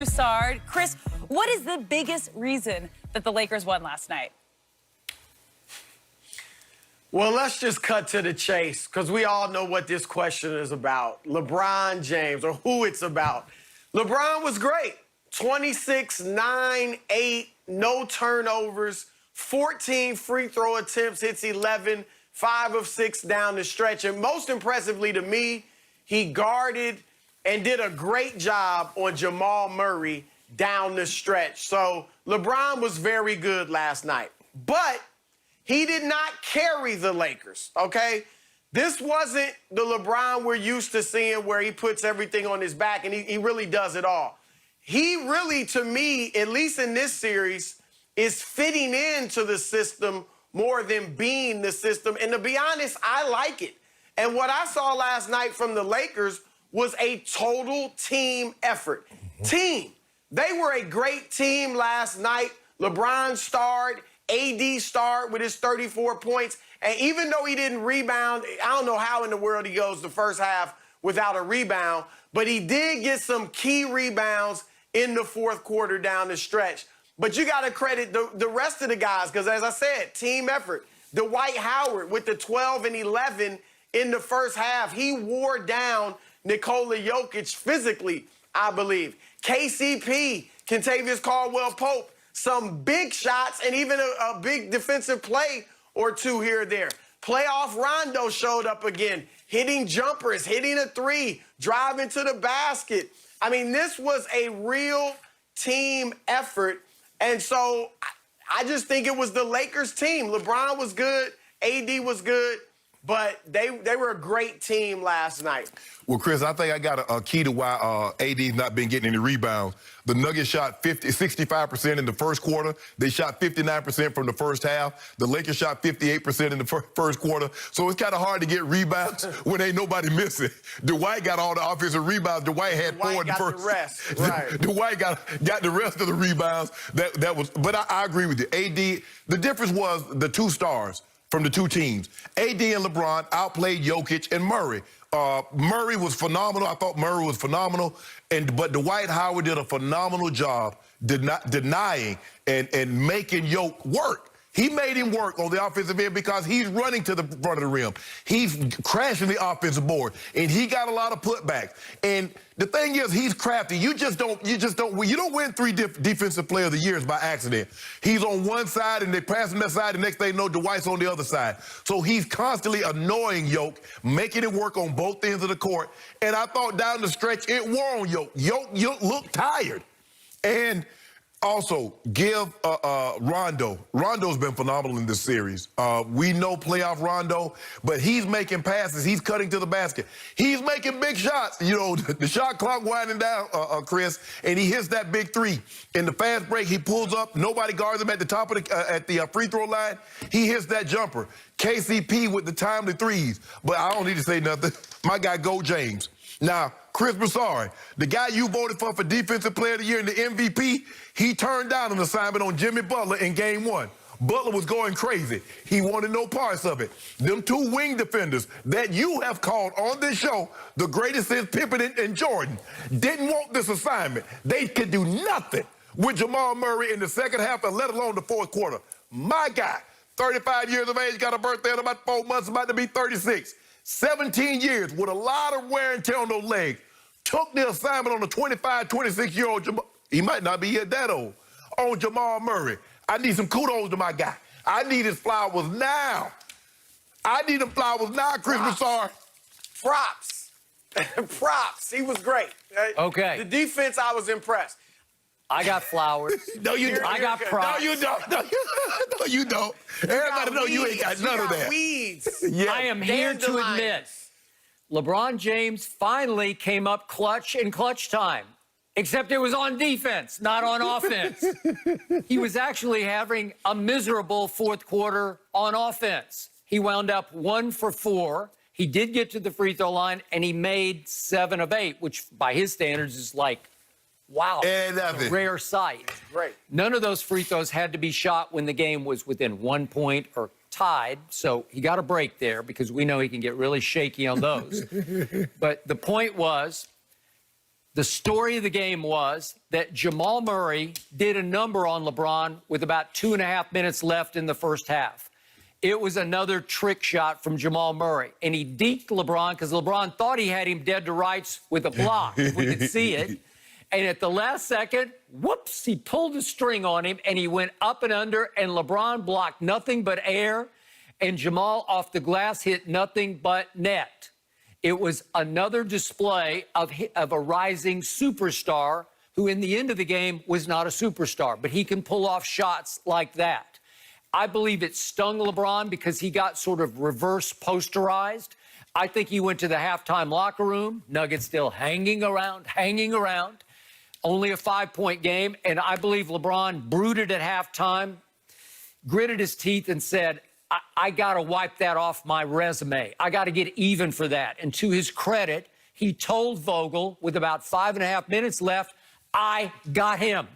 Broussard. Chris, what is the biggest reason that the Lakers won last night? Well, let's just cut to the chase, because we all know what this question is about. LeBron James, or who it's about. LeBron was great. 26, 9, 8, no turnovers, 14 free throw attempts, hits 11, 5 of 6 down the stretch. And most impressively to me, he guarded and did a great job on Jamal Murray down the stretch. So LeBron was very good last night. But he did not carry the Lakers, okay? This wasn't the LeBron we're used to seeing where he puts everything on his back and he really does it all. He really, to me, at least in this series, is fitting into the system more than being the system. And to be honest, I like it. And what I saw last night from the Lakers was a total team effort. Team. They were a great team last night. LeBron starred. AD starred with his 34 points. And even though he didn't rebound, I don't know how in the world he goes the first half without a rebound, but he did get some key rebounds in the fourth quarter down the stretch. But you got to credit the rest of the guys, because as I said, team effort. Dwight Howard with the 12 and 11 in the first half, he wore down Nikola Jokic physically, I believe. KCP, Kentavious Caldwell-Pope, some big shots and even a big defensive play or two here or there. Playoff Rondo showed up again, hitting jumpers, hitting a three, driving to the basket. I mean, this was a real team effort. And so I just think it was the Lakers team. LeBron was good, AD was good, but they were a great team last night. Well, Chris, I think I got a key to why AD's not been getting any rebounds. The Nuggets shot 65% in the first quarter. They shot 59% from the first half. The Lakers shot 58% in the first quarter. So it's kind of hard to get rebounds when ain't nobody missing. Dwight got all the offensive rebounds. Dwight had four in the first. The rest, right. Dwight got the rest of the rebounds. But I agree with you. AD, the difference was the two stars from the two teams. AD and LeBron outplayed Jokic and Murray. Murray was phenomenal. I thought Murray was phenomenal. But Dwight Howard did a phenomenal job denying and making Jokic work. He made him work on the offensive end because he's running to the front of the rim. He's crashing the offensive board, and he got a lot of putbacks. And the thing is, he's crafty. You don't win 3 defensive player of the years by accident. He's on one side, and they pass him that side. The next thing you know, Dwight's on the other side. So he's constantly annoying Jokic, making it work on both ends of the court. And I thought down the stretch, it wore on Jokic. Jokic looked tired. And also, give Rondo. Rondo's been phenomenal in this series. We know playoff Rondo, but he's making passes. He's cutting to the basket. He's making big shots. You know, the shot clock winding down, Chris, and he hits that big three. In the fast break, he pulls up. Nobody guards him at the top of the free throw line. He hits that jumper. KCP with the timely threes. But I don't need to say nothing. My guy, Go James. Now, Chris Broussard, the guy you voted for Defensive Player of the Year and the MVP, he turned down an assignment on Jimmy Butler in Game 1. Butler was going crazy. He wanted no parts of it. Them two wing defenders that you have called on this show the greatest since Pippen and Jordan didn't want this assignment. They could do nothing with Jamal Murray in the second half, and let alone the fourth quarter. My guy, 35 years of age, got a birthday in about 4 months, about to be 36. 17 years with a lot of wear and tear on those legs. Took the assignment on a 25, 26-year-old Jamal. He might not be yet that old. On Jamal Murray. I need some kudos to my guy. I need his flowers now. I need them flowers now, Chris Broussard. Props. Props. He was great. Okay. The defense, I was impressed. I got flowers. No, you don't. I got props. No, you don't. No, you don't. Everybody know you ain't got none of that. Weeds. Yeah. I am here to admit, LeBron James finally came up clutch in clutch time. Except it was on defense, not on offense. He was actually having a miserable fourth quarter on offense. He wound up 1 for 4. He did get to the free throw line, and he made 7 of 8, which by his standards is like, wow, a rare sight. Great. None of those free throws had to be shot when the game was within 1 point or tied, so he got a break there because we know he can get really shaky on those. But the point was, The story of the game was that Jamal Murray did a number on LeBron with about 2.5 minutes left in the first half. It was another trick shot from Jamal Murray, and he deked LeBron because LeBron thought he had him dead to rights with a block, if we could see it. And at the last second, whoops, he pulled the string on him, and he went up and under, and LeBron blocked nothing but air, and Jamal off the glass hit nothing but net. It was another display of a rising superstar who, in the end of the game, was not a superstar, but he can pull off shots like that. I believe it stung LeBron because he got sort of reverse posterized. I think he went to the halftime locker room, Nuggets still hanging around. Only a 5-point game, and I believe LeBron brooded at halftime, gritted his teeth, and said, I got to wipe that off my resume. I got to get even for that. And to his credit, he told Vogel, with about 5.5 minutes left, I got him.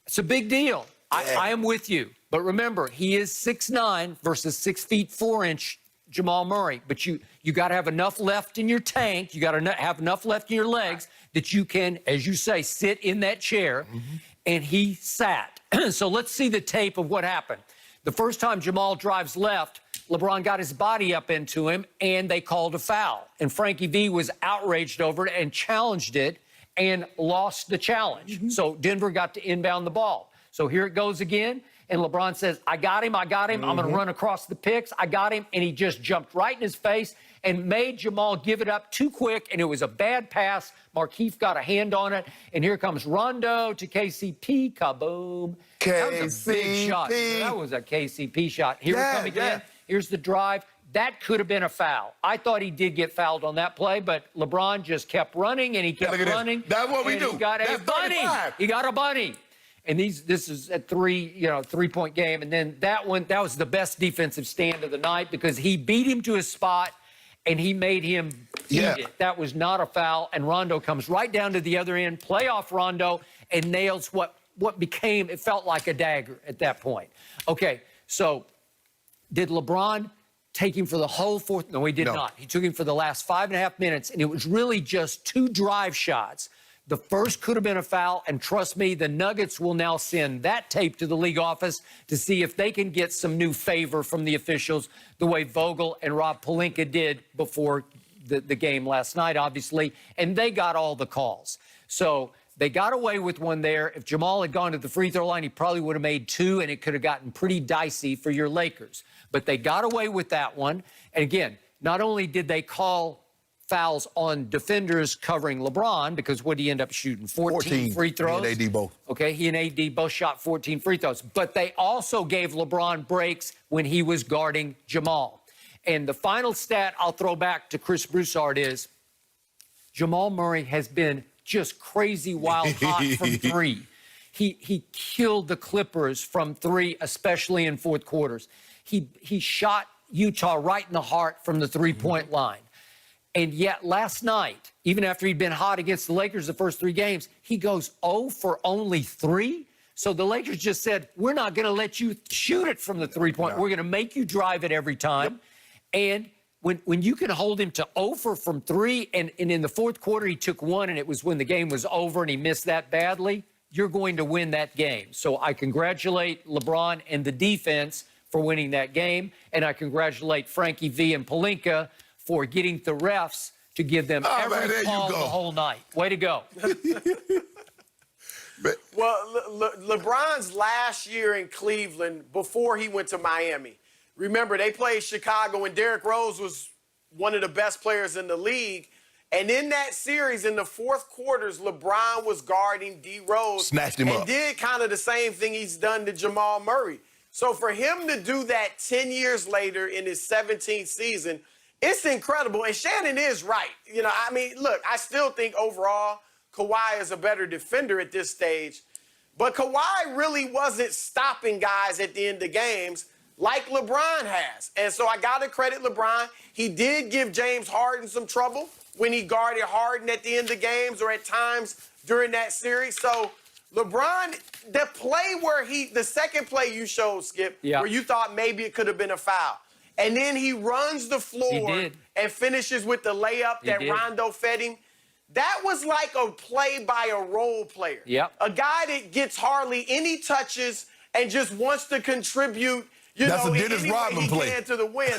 It's a big deal. I am with you. But remember, he is 6'9" versus 6 feet 4 inch Jamal Murray. But you got to have enough left in your tank. You got to have enough left in your legs that you can, as you say, sit in that chair. And he sat. So let's see the tape of what happened. The first time Jamal drives left, LeBron got his body up into him, and they called a foul. And Frankie V was outraged over it and challenged it and lost the challenge. So Denver got to inbound the ball. So here it goes again. And LeBron says, I got him. I'm going to run across the picks. I got him. And he just jumped right in his face and made Jamal give it up too quick. And it was a bad pass. Markieff got a hand on it. And here comes Rondo to KCP. Kaboom. That was a big shot. That was a KCP shot. Here we come again. Here's the drive. That could have been a foul. I thought he did get fouled on that play, but LeBron just kept running, and he kept running. That's what we do. He got a bunny. He got a bunny. And this is a 3-point game. And then that was the best defensive stand of the night because he beat him to his spot and he made him eat it. That was not a foul. And Rondo comes right down to the other end, playoff Rondo, and nails what became, it felt like a dagger at that point. Okay, so did LeBron take him for the whole fourth? No, he did not. He took him for the last 5.5 minutes, and it was really just 2 drive shots. The first could have been a foul, and trust me, the Nuggets will now send that tape to the league office to see if they can get some new favor from the officials the way Vogel and Rob Pelinka did before the game last night, obviously, and they got all the calls. So they got away with one there. If Jamal had gone to the free throw line, he probably would have made 2, and it could have gotten pretty dicey for your Lakers. But they got away with that one. And again, not only did they call fouls on defenders covering LeBron, because what did he end up shooting? 14 free throws? He and AD both. Okay, he and AD both shot 14 free throws. But they also gave LeBron breaks when he was guarding Jamal. And the final stat I'll throw back to Chris Broussard is Jamal Murray has been just crazy wild hot from 3. He killed the Clippers from 3, especially in fourth quarters. He shot Utah right in the heart from the 3-point line. And yet last night, even after he'd been hot against the Lakers the first 3 games, he goes 0 for only 3. So the Lakers just said, we're not going to let you shoot it from the 3-point. We're going to make you drive it every time. And when you can hold him to 0 from 3, and in the fourth quarter he took 1, and it was when the game was over and he missed that badly, you're going to win that game. So I congratulate LeBron and the defense for winning that game, and I congratulate Frankie V and Pelinka for getting the refs to give them every call the whole night. Way to go. Well, LeBron's last year in Cleveland, before he went to Miami, remember, they played Chicago, and Derrick Rose was one of the best players in the league. And in that series, in the fourth quarters, LeBron was guarding D. Rose. Snatched him up. And did kind of the same thing he's done to Jamal Murray. So for him to do that 10 years later in his 17th season, it's incredible. And Shannon is right. You know, I mean, look, I still think overall Kawhi is a better defender at this stage. But Kawhi really wasn't stopping guys at the end of games like LeBron has. And so I got to credit LeBron. He did give James Harden some trouble when he guarded Harden at the end of games or at times during that series. So LeBron, the play where the second play you showed, Skip, where you thought maybe it could have been a foul. And then he runs the floor and finishes with the layup that Rondo fed him. that was like a play by a role player. Yep. A guy that gets hardly any touches and just wants to contribute, That's a in Dennis any way Rodman he play. can to the win.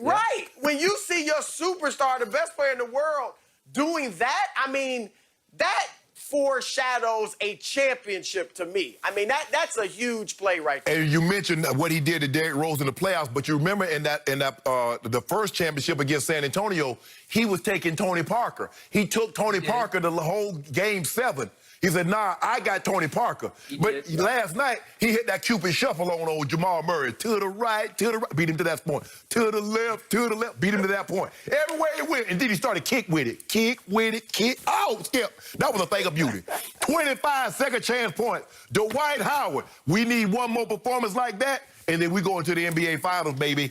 Right. When you see your superstar, the best player in the world, doing that, I mean, that foreshadows a championship to me. I mean, that's a huge play right there. And you mentioned what he did to Derrick Rose in the playoffs, but you remember in the first championship against San Antonio, he was taking Tony Parker. He took Tony Parker the whole game 7. He said, nah, I got Tony Parker. But last night, he hit that Cupid shuffle on old Jamal Murray. To the right, beat him to that point. To the left, beat him to that point. Everywhere he went, and then he started kick with it. Oh, Skip, that was a thing of beauty. 25 second chance points. Dwight Howard, we need one more performance like that, and then we go into the NBA Finals, baby.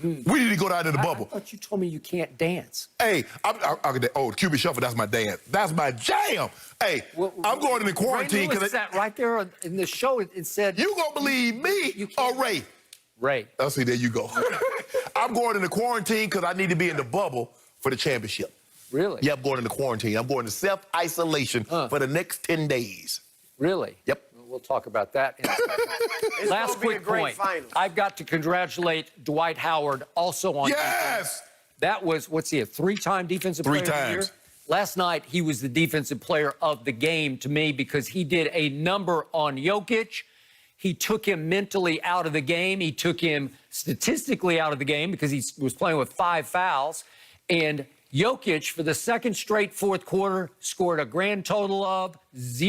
We need to go down to the bubble. I thought you told me you can't dance. Hey, the Cupid Shuffle, that's my dance. That's my jam. Hey, I'm going into quarantine. Ray Lewis sat right there in the show and said... You gonna believe me or Ray? Ray. Oh, see, there you go. I'm going into quarantine because I need to be in the bubble for the championship. Really? Yeah, I'm going into quarantine. I'm going to self-isolation for the next 10 days. Really? Yep. We'll talk about that in a second. It's Last gonna be a quick great point. finals. I've got to congratulate Dwight Howard also on defense. Yes! That was, what's he, a 3-time defensive player of the year? Last night, he was the defensive player of the game to me because he did a number on Jokic. He took him mentally out of the game. He took him statistically out of the game because he was playing with 5 fouls. And Jokic, for the second straight fourth quarter, scored a grand total of 0.